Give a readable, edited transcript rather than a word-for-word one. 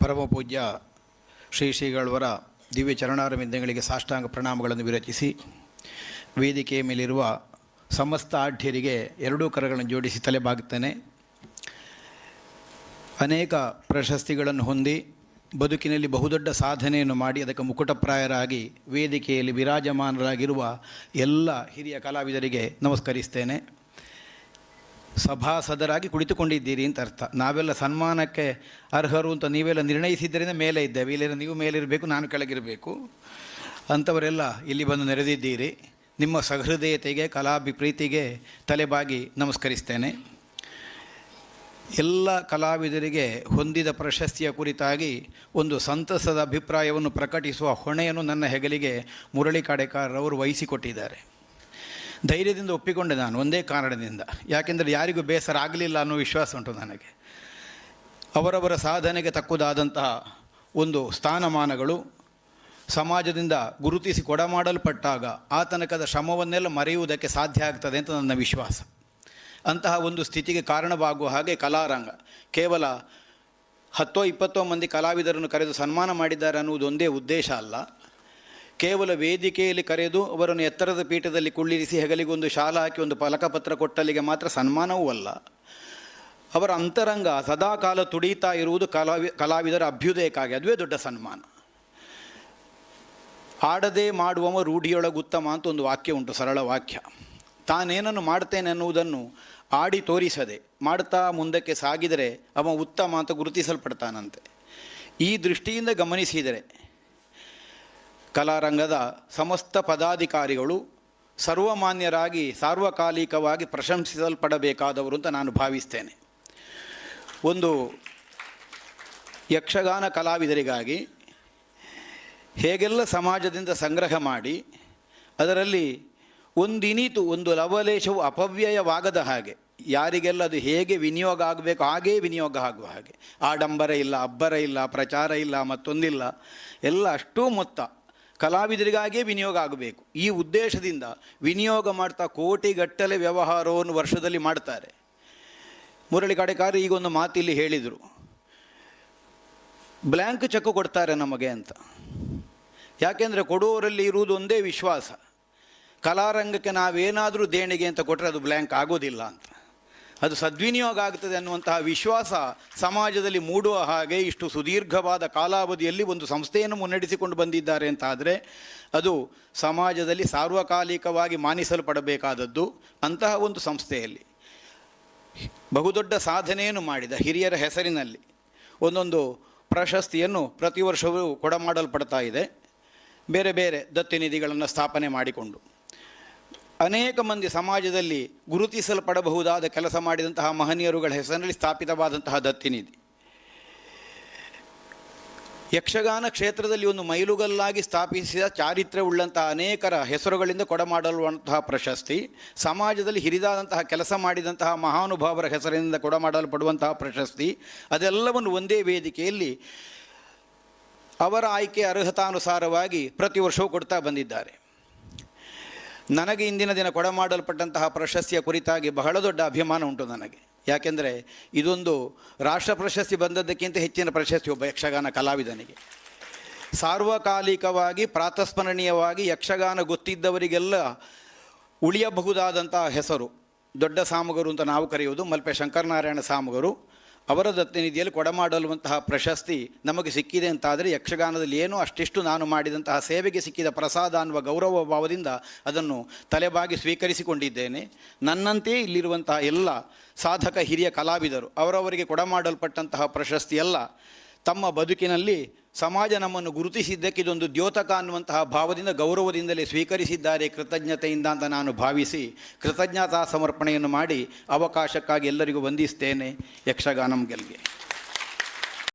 ಪರಮಪೂಜ್ಯ ಶ್ರೀಗಳವರ ದಿವ್ಯ ಚರಣಾರವಿಂದಗಳಿಗೆ ಸಾಷ್ಟಾಂಗ ಪ್ರಣಾಮಗಳನ್ನು ವಿರಚಿಸಿ ವೇದಿಕೆಯ ಮೇಲಿರುವ ಸಮಸ್ತ ಆಢ್ಯರಿಗೆ ಎರಡೂ ಕರಗಳನ್ನು ಜೋಡಿಸಿ ತಲೆಬಾಗುತ್ತೇನೆ. ಅನೇಕ ಪ್ರಶಸ್ತಿಗಳನ್ನು ಹೊಂದಿ ಬದುಕಿನಲ್ಲಿ ಬಹುದೊಡ್ಡ ಸಾಧನೆಯನ್ನು ಮಾಡಿ ಅದಕ್ಕೆ ಮುಕುಟಪ್ರಾಯರಾಗಿ ವೇದಿಕೆಯಲ್ಲಿ ವಿರಾಜಮಾನರಾಗಿರುವ ಎಲ್ಲ ಹಿರಿಯ ಕಲಾವಿದರಿಗೆ ನಮಸ್ಕರಿಸ್ತೇನೆ. ಸಭಾಸದರಾಗಿ ಕುಳಿತುಕೊಂಡಿದ್ದೀರಿ ಅಂತ ಅರ್ಥ. ನಾವೆಲ್ಲ ಸನ್ಮಾನಕ್ಕೆ ಅರ್ಹರು ಅಂತ ನೀವೆಲ್ಲ ನಿರ್ಣಯಿಸಿದ್ದರಿಂದ ಮೇಲೆ ಇದ್ದೇವೆ. ಇಲ್ಲೇನೋ ನೀವು ಮೇಲಿರಬೇಕು, ನಾನು ಕೆಳಗಿರಬೇಕು. ಅಂಥವರೆಲ್ಲ ಇಲ್ಲಿ ಬಂದು ನೆರೆದಿದ್ದೀರಿ. ನಿಮ್ಮ ಸಹೃದಯತೆಗೆ, ಕಲಾಭಿಪ್ರೀತಿಗೆ ತಲೆಬಾಗಿ ನಮಸ್ಕರಿಸ್ತೇನೆ. ಎಲ್ಲ ಕಲಾವಿದರಿಗೆ ಹೊಂದಿದ ಪ್ರಶಸ್ತಿಯ ಕುರಿತಾಗಿ ಒಂದು ಸಂತಸದ ಅಭಿಪ್ರಾಯವನ್ನು ಪ್ರಕಟಿಸುವ ಹೊಣೆಯನ್ನು ನನ್ನ ಹೆಗಲಿಗೆ ಮುರಳಿ ಕಾಡೇಕಾರರವರು ವಹಿಸಿಕೊಟ್ಟಿದ್ದಾರೆ. ಧೈರ್ಯದಿಂದ ಒಪ್ಪಿಕೊಂಡೆ ನಾನು, ಒಂದೇ ಕಾರಣದಿಂದ. ಯಾಕೆಂದರೆ ಯಾರಿಗೂ ಬೇಸರ ಆಗಲಿಲ್ಲ ಅನ್ನೋ ವಿಶ್ವಾಸ ಉಂಟು ನನಗೆ. ಅವರವರ ಸಾಧನೆಗೆ ತಕ್ಕುದಾದಂತಹ ಒಂದು ಸ್ಥಾನಮಾನಗಳು ಸಮಾಜದಿಂದ ಗುರುತಿಸಿ ಕೊಡಮಾಡಲ್ಪಟ್ಟಾಗ ಆ ತನಕದ ಶ್ರಮವನ್ನೆಲ್ಲ ಮರೆಯುವುದಕ್ಕೆ ಸಾಧ್ಯ ಆಗ್ತದೆ ಅಂತ ನನ್ನ ವಿಶ್ವಾಸ. ಅಂತಹ ಒಂದು ಸ್ಥಿತಿಗೆ ಕಾರಣವಾಗುವ ಹಾಗೆ ಕಲಾರಂಗ ಕೇವಲ 10-20 ಮಂದಿ ಕಲಾವಿದರನ್ನು ಕರೆದು ಸನ್ಮಾನ ಮಾಡಿದ್ದಾರೆ ಅನ್ನುವುದು ಒಂದೇ ಉದ್ದೇಶ ಅಲ್ಲ. ಕೇವಲ ವೇದಿಕೆಯಲ್ಲಿ ಕರೆದು ಅವರನ್ನು ಎತ್ತರದ ಪೀಠದಲ್ಲಿ ಕುಳ್ಳಿರಿಸಿ ಹೆಗಲಿಗೊಂದು ಶಾಲ ಹಾಕಿ ಒಂದು ಫಲಕಪತ್ರ ಕೊಟ್ಟಲ್ಲಿಗೆ ಮಾತ್ರ ಸನ್ಮಾನವೂ ಅಲ್ಲ. ಅವರ ಅಂತರಂಗ ಸದಾಕಾಲ ತುಡಿತಾ ಇರುವುದು ಕಲಾವಿದರ ಅಭ್ಯುದಯಕ್ಕಾಗಿ. ಅದುವೇ ದೊಡ್ಡ ಸನ್ಮಾನ. ಆಡದೆ ಮಾಡುವವ ರೂಢಿಯೊಳಗೆ ಉತ್ತಮ ಅಂತ ಒಂದು ವಾಕ್ಯ ಉಂಟು, ಸರಳ ವಾಕ್ಯ. ತಾನೇನನ್ನು ಮಾಡ್ತೇನೆ ಅನ್ನುವುದನ್ನು ಆಡಿ ತೋರಿಸದೆ ಮಾಡ್ತಾ ಮುಂದಕ್ಕೆ ಸಾಗಿದರೆ ಅವ ಉತ್ತಮ ಅಂತ ಗುರುತಿಸಲ್ಪಡ್ತಾನಂತೆ. ಈ ದೃಷ್ಟಿಯಿಂದ ಗಮನಿಸಿದರೆ ಕಲಾರಂಗದ ಸಮಸ್ತ ಪದಾಧಿಕಾರಿಗಳು ಸರ್ವಮಾನ್ಯರಾಗಿ ಸಾರ್ವಕಾಲಿಕವಾಗಿ ಪ್ರಶಂಸಿಸಲ್ಪಡಬೇಕಾದವರು ಅಂತ ನಾನು ಭಾವಿಸ್ತೇನೆ. ಒಂದು ಯಕ್ಷಗಾನ ಕಲಾವಿದರಿಗಾಗಿ ಹೇಗೆಲ್ಲ ಸಮಾಜದಿಂದ ಸಂಗ್ರಹ ಮಾಡಿ ಅದರಲ್ಲಿ ಒಂದಿನಿತು ಒಂದು ಲವಲೇಶವು ಅಪವ್ಯಯವಾಗದ ಹಾಗೆ, ಯಾರಿಗೆಲ್ಲ ಅದು ಹೇಗೆ ವಿನಿಯೋಗ ಆಗಬೇಕು ಹಾಗೇ ವಿನಿಯೋಗ ಆಗುವ ಹಾಗೆ, ಆಡಂಬರ ಇಲ್ಲ, ಅಬ್ಬರ ಇಲ್ಲ, ಪ್ರಚಾರ ಇಲ್ಲ, ಮತ್ತೊಂದಿಲ್ಲ, ಎಲ್ಲ ಅಷ್ಟೂ ಮೊತ್ತ ಕಲಾವಿದರಿಗಾಗಿಯೇ ವಿನಿಯೋಗ ಆಗಬೇಕು. ಈ ಉದ್ದೇಶದಿಂದ ವಿನಿಯೋಗ ಮಾಡ್ತಾ ಕೋಟಿಗಟ್ಟಲೆ ವ್ಯವಹಾರವನ್ನು ವರ್ಷದಲ್ಲಿ ಮಾಡ್ತಾರೆ. ಮುರಳಿ ಕಾಡೇಕಾರ ಈಗ ಒಂದು ಮಾತಿಲ್ಲಿ ಹೇಳಿದರು, ಬ್ಲ್ಯಾಂಕ್ ಚೆಕ್ ಕೊಡ್ತಾರೆ ನಮಗೆ ಅಂತ. ಯಾಕೆಂದರೆ ಕೊಡುವವರಲ್ಲಿ ಇರುವುದು ಒಂದೇ ವಿಶ್ವಾಸ, ಕಲಾರಂಗಕ್ಕೆ ನಾವೇನಾದರೂ ದೇಣಿಗೆ ಅಂತ ಕೊಟ್ಟರೆ ಅದು ಬ್ಲ್ಯಾಂಕ್ ಆಗೋದಿಲ್ಲ ಅಂತ, ಅದು ಸದ್ವಿನಿಯೋಗ ಆಗ್ತದೆ ಅನ್ನುವಂತಹ ವಿಶ್ವಾಸ ಸಮಾಜದಲ್ಲಿ ಮೂಡುವ ಹಾಗೆ ಇಷ್ಟು ಸುದೀರ್ಘವಾದ ಕಾಲಾವಧಿಯಲ್ಲಿ ಒಂದು ಸಂಸ್ಥೆಯನ್ನು ಮುನ್ನಡೆಸಿಕೊಂಡು ಬಂದಿದ್ದಾರೆ ಅಂತಾದರೆ ಅದು ಸಮಾಜದಲ್ಲಿ ಸಾರ್ವಕಾಲಿಕವಾಗಿ ಮಾನಿಸಲ್ಪಡಬೇಕಾದದ್ದು. ಅಂತಹ ಒಂದು ಸಂಸ್ಥೆಯಲ್ಲಿ ಬಹುದೊಡ್ಡ ಸಾಧನೆಯನ್ನು ಮಾಡಿದ ಹಿರಿಯರ ಹೆಸರಿನಲ್ಲಿ ಒಂದೊಂದು ಪ್ರಶಸ್ತಿಯನ್ನು ಪ್ರತಿ ವರ್ಷವೂ ಕೊಡಮಾಡಲ್ಪಡ್ತಾ ಇದೆ. ಬೇರೆ ಬೇರೆ ದತ್ತಿನಿಧಿಗಳನ್ನು ಸ್ಥಾಪನೆ ಮಾಡಿಕೊಂಡು ಅನೇಕ ಮಂದಿ ಸಮಾಜದಲ್ಲಿ ಗುರುತಿಸಲ್ಪಡಬಹುದಾದ ಕೆಲಸ ಮಾಡಿದಂತಹ ಮಹನೀಯರುಗಳ ಹೆಸರಿನಲ್ಲಿ ಸ್ಥಾಪಿತವಾದಂತಹ ದತ್ತಿನಿಧಿ. ಯಕ್ಷಗಾನ ಕ್ಷೇತ್ರದಲ್ಲಿ ಒಂದು ಮೈಲುಗಲ್ಲಾಗಿ ಸ್ಥಾಪಿಸಿದ ಚಾರಿತ್ರ್ಯವುಳ್ಳಂತಹ ಅನೇಕರ ಹೆಸರುಗಳಿಂದ ಕೊಡಮಾಡಲ್ಪಡುವಂತಹ ಪ್ರಶಸ್ತಿ, ಸಮಾಜದಲ್ಲಿ ಹಿರಿದಾದಂತಹ ಕೆಲಸ ಮಾಡಿದಂತಹ ಮಹಾನುಭಾವರ ಹೆಸರಿನಿಂದ ಕೊಡಮಾಡಲ್ಪಡುವಂತಹ ಪ್ರಶಸ್ತಿ, ಅದೆಲ್ಲವನ್ನು ಒಂದೇ ವೇದಿಕೆಯಲ್ಲಿ ಅವರ ಆಯ್ಕೆ ಅರ್ಹತಾನುಸಾರವಾಗಿ ಪ್ರತಿ ವರ್ಷವೂ ಕೊಡ್ತಾ ಬಂದಿದ್ದಾರೆ. ನನಗೆ ಇಂದಿನ ದಿನ ಕೊಡಮಾಡಲ್ಪಟ್ಟಂತಹ ಪ್ರಶಸ್ತಿಯ ಕುರಿತಾಗಿ ಬಹಳ ದೊಡ್ಡ ಅಭಿಮಾನ ಉಂಟು ನನಗೆ. ಯಾಕೆಂದರೆ ಇದೊಂದು ರಾಷ್ಟ್ರ ಪ್ರಶಸ್ತಿ ಬಂದದ್ದಕ್ಕಿಂತ ಹೆಚ್ಚಿನ ಪ್ರಶಸ್ತಿ ಒಬ್ಬ ಯಕ್ಷಗಾನ ಕಲಾವಿದನಿಗೆ. ಸಾರ್ವಕಾಲಿಕವಾಗಿ ಪ್ರಾತಸ್ಮರಣೀಯವಾಗಿ ಯಕ್ಷಗಾನ ಗೊತ್ತಿದ್ದವರಿಗೆಲ್ಲ ಉಳಿಯಬಹುದಾದಂತಹ ಹೆಸರು ದೊಡ್ಡ ಸಾಮಗರು ಅಂತ ನಾವು ಕರೆಯುವುದು ಮಲ್ಪೆ ಶಂಕರನಾರಾಯಣ ಸಾಮಗರು. ಅವರ ದತ್ತಿನಿಧಿಯಲ್ಲಿ ಕೊಡಮಾಡಲುವಂತಹ ಪ್ರಶಸ್ತಿ ನಮಗೆ ಸಿಕ್ಕಿದೆ ಅಂತಾದರೆ ಯಕ್ಷಗಾನದಲ್ಲಿ ಏನೋ ಅಷ್ಟಿಷ್ಟು ನಾನು ಮಾಡಿದಂತಹ ಸೇವೆಗೆ ಸಿಕ್ಕಿದ ಪ್ರಸಾದ ಅನ್ನುವ ಗೌರವ ಭಾವದಿಂದ ಅದನ್ನು ತಲೆಬಾಗಿ ಸ್ವೀಕರಿಸಿಕೊಂಡಿದ್ದೇನೆ. ನನ್ನಂತೆಯೇ ಇಲ್ಲಿರುವಂತಹ ಎಲ್ಲ ಸಾಧಕ ಹಿರಿಯ ಕಲಾವಿದರು ಅವರವರಿಗೆ ಕೊಡಮಾಡಲ್ಪಟ್ಟಂತಹ ಪ್ರಶಸ್ತಿಯೆಲ್ಲ ತಮ್ಮ ಬದುಕಿನಲ್ಲಿ ಸಮಾಜ ನಮ್ಮನ್ನು ಗುರುತಿಸಿದ್ದಕ್ಕೆ ಇದೊಂದು ದ್ಯೋತಕ ಅನ್ನುವಂತಹ ಭಾವದಿಂದ ಗೌರವದಿಂದಲೇ ಸ್ವೀಕರಿಸಿದ್ದಾರೆ ಕೃತಜ್ಞತೆಯಿಂದ ಅಂತ ನಾನು ಭಾವಿಸಿ ಕೃತಜ್ಞತಾ ಸಮರ್ಪಣೆಯನ್ನು ಮಾಡಿ ಅವಕಾಶಕ್ಕಾಗಿ ಎಲ್ಲರಿಗೂ ವಂದಿಸ್ತೇನೆ. ಯಕ್ಷಗಾನಂ ಗೆಲ್ಗೆ.